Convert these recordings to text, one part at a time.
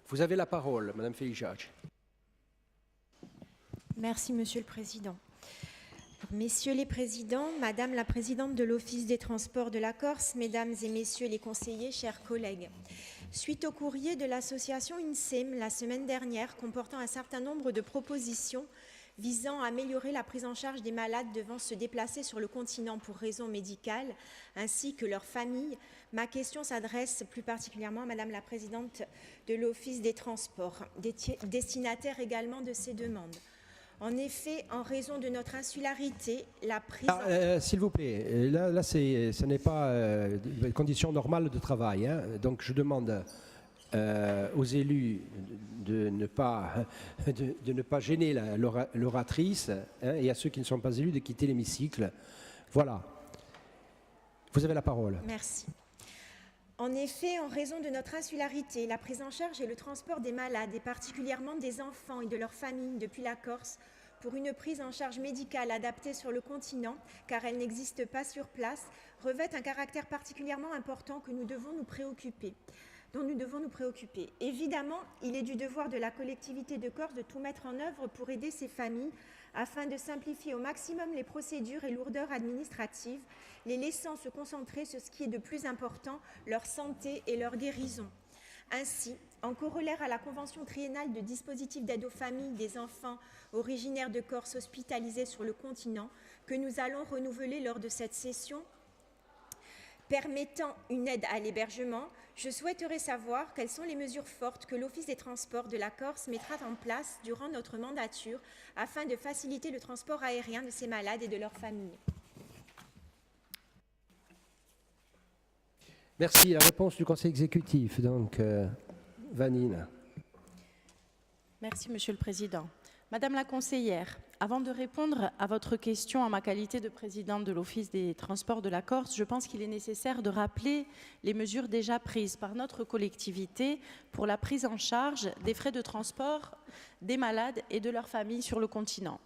Vous avez la parole, Madame Felichach. Merci, Monsieur le Président. Messieurs les présidents, Madame la présidente de l'Office des transports de la Corse, Mesdames et Messieurs les conseillers, chers collègues. Suite au courrier de l'association INSEM la semaine dernière comportant un certain nombre de propositions visant à améliorer la prise en charge des malades devant se déplacer sur le continent pour raisons médicales, ainsi que leurs familles, ma question s'adresse plus particulièrement à Madame la présidente de l'Office des transports, destinataire également de ces demandes. En effet, en raison de notre insularité, la prise... S'il vous plaît, là ce n'est pas une condition normale de travail. Hein. Donc je demande aux élus de ne pas gêner l'oratrice, hein, et à ceux qui ne sont pas élus de quitter l'hémicycle. Voilà. Vous avez la parole. Merci. En effet, en raison de notre insularité, la prise en charge et le transport des malades, et particulièrement des enfants et de leurs familles depuis la Corse, pour une prise en charge médicale adaptée sur le continent, car elle n'existe pas sur place, revêt un caractère particulièrement important dont nous devons nous préoccuper. Évidemment, il est du devoir de la collectivité de Corse de tout mettre en œuvre pour aider ces familles afin de simplifier au maximum les procédures et lourdeurs administratives, les laissant se concentrer sur ce qui est de plus important, leur santé et leur guérison. Ainsi, en corollaire à la convention triennale de dispositifs d'aide aux familles des enfants originaires de Corse hospitalisés sur le continent, que nous allons renouveler lors de cette session, permettant une aide à l'hébergement, je souhaiterais savoir quelles sont les mesures fortes que l'Office des transports de la Corse mettra en place durant notre mandature afin de faciliter le transport aérien de ces malades et de leurs familles. Merci. La réponse du Conseil exécutif, donc, Vanine. Merci, Monsieur le Président. Madame la conseillère, avant de répondre à votre question en ma qualité de présidente de l'Office des transports de la Corse, je pense qu'il est nécessaire de rappeler les mesures déjà prises par notre collectivité pour la prise en charge des frais de transport des malades et de leurs familles sur le continent.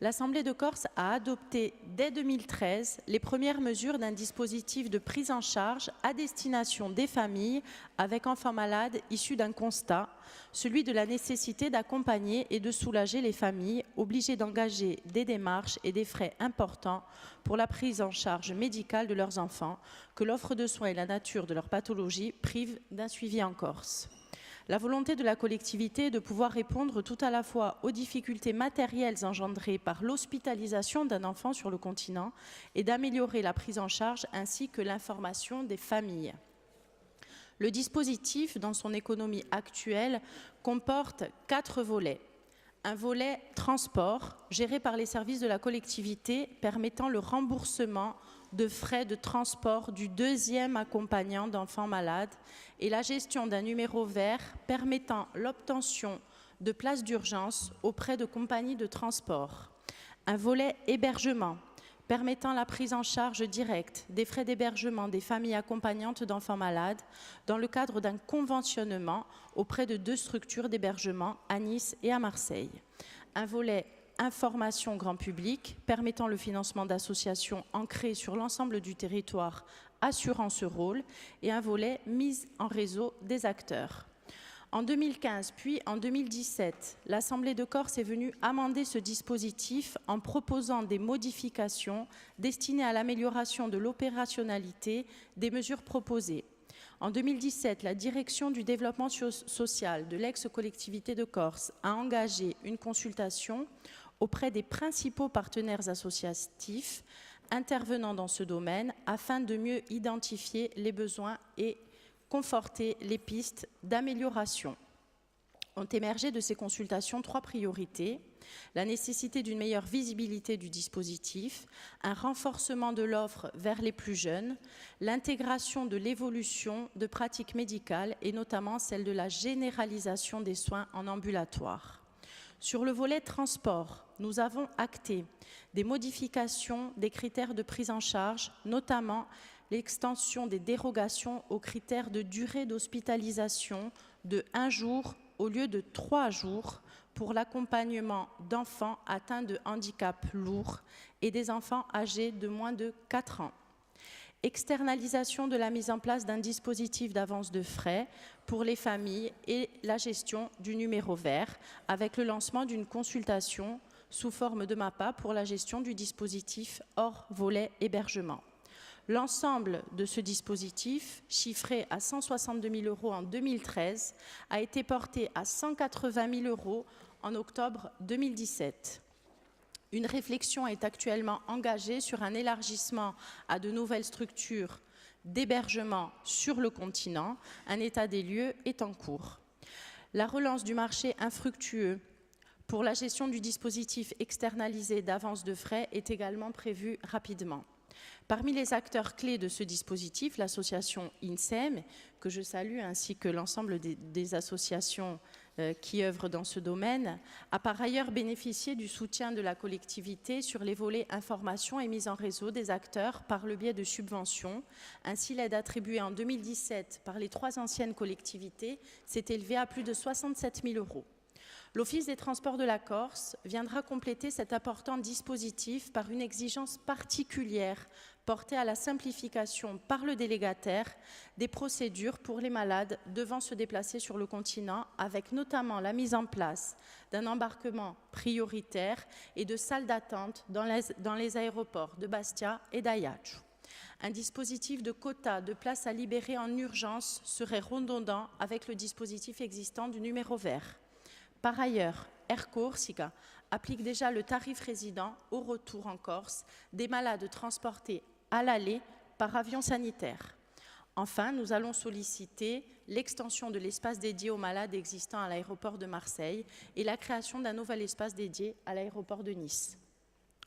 L'Assemblée de Corse a adopté dès 2013 les premières mesures d'un dispositif de prise en charge à destination des familles avec enfants malades issus d'un constat, celui de la nécessité d'accompagner et de soulager les familles obligées d'engager des démarches et des frais importants pour la prise en charge médicale de leurs enfants, que l'offre de soins et la nature de leur pathologie privent d'un suivi en Corse. La volonté de la collectivité est de pouvoir répondre tout à la fois aux difficultés matérielles engendrées par l'hospitalisation d'un enfant sur le continent et d'améliorer la prise en charge ainsi que l'information des familles. Le dispositif, dans son économie actuelle, comporte 4 volets. Un volet transport, géré par les services de la collectivité, permettant le remboursement de frais de transport du deuxième accompagnant d'enfants malades et la gestion d'un numéro vert permettant l'obtention de places d'urgence auprès de compagnies de transport. Un volet hébergement, permettant la prise en charge directe des frais d'hébergement des familles accompagnantes d'enfants malades dans le cadre d'un conventionnement auprès de 2 structures d'hébergement à Nice et à Marseille. Un volet information grand public, permettant le financement d'associations ancrées sur l'ensemble du territoire assurant ce rôle, et un volet mise en réseau des acteurs. En 2015 puis en 2017, l'Assemblée de Corse est venue amender ce dispositif en proposant des modifications destinées à l'amélioration de l'opérationnalité des mesures proposées. En 2017, la Direction du développement social de l'ex-collectivité de Corse a engagé une consultation auprès des principaux partenaires associatifs intervenant dans ce domaine afin de mieux identifier les besoins et conforter les pistes d'amélioration. Ont émergé de ces consultations 3 priorités: la nécessité d'une meilleure visibilité du dispositif, un renforcement de l'offre vers les plus jeunes, l'intégration de l'évolution de pratiques médicales et notamment celle de la généralisation des soins en ambulatoire. Sur le volet transport, nous avons acté des modifications des critères de prise en charge, notamment l'extension des dérogations aux critères de durée d'hospitalisation de 1 jour au lieu de 3 jours pour l'accompagnement d'enfants atteints de handicap lourd et des enfants âgés de moins de 4 ans. externalisation de la mise en place d'un dispositif d'avance de frais pour les familles et la gestion du numéro vert, avec le lancement d'une consultation sous forme de MAPA pour la gestion du dispositif hors volet hébergement. L'ensemble de ce dispositif, chiffré à 162 000 € en 2013, a été porté à 180 000 € en octobre 2017. Une réflexion est actuellement engagée sur un élargissement à de nouvelles structures d'hébergement sur le continent. Un état des lieux est en cours. La relance du marché infructueux pour la gestion du dispositif externalisé d'avance de frais est également prévue rapidement. Parmi les acteurs clés de ce dispositif, l'association INSEM, que je salue, ainsi que l'ensemble des associations qui œuvrent dans ce domaine, a par ailleurs bénéficié du soutien de la collectivité sur les volets information et mise en réseau des acteurs par le biais de subventions. Ainsi, l'aide attribuée en 2017 par les 3 anciennes collectivités s'est élevée à plus de 67 000 €. L'Office des transports de la Corse viendra compléter cet important dispositif par une exigence particulière portée à la simplification par le délégataire des procédures pour les malades devant se déplacer sur le continent, avec notamment la mise en place d'un embarquement prioritaire et de salles d'attente dans les aéroports de Bastia et d'Ajaccio. Un dispositif de quota de places à libérer en urgence serait redondant avec le dispositif existant du numéro vert. Par ailleurs, Air Corsica applique déjà le tarif résident au retour en Corse des malades transportés à l'aller par avion sanitaire. Enfin, nous allons solliciter l'extension de l'espace dédié aux malades existants à l'aéroport de Marseille et la création d'un nouvel espace dédié à l'aéroport de Nice.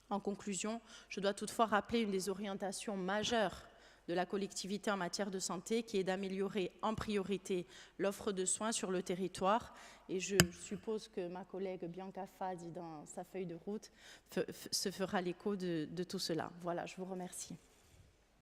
En conclusion, je dois toutefois rappeler une des orientations majeures de la collectivité en matière de santé, qui est d'améliorer en priorité l'offre de soins sur le territoire. Et je suppose que ma collègue Bianca Fadi, dans sa feuille de route, se fera l'écho de tout cela. Voilà, je vous remercie.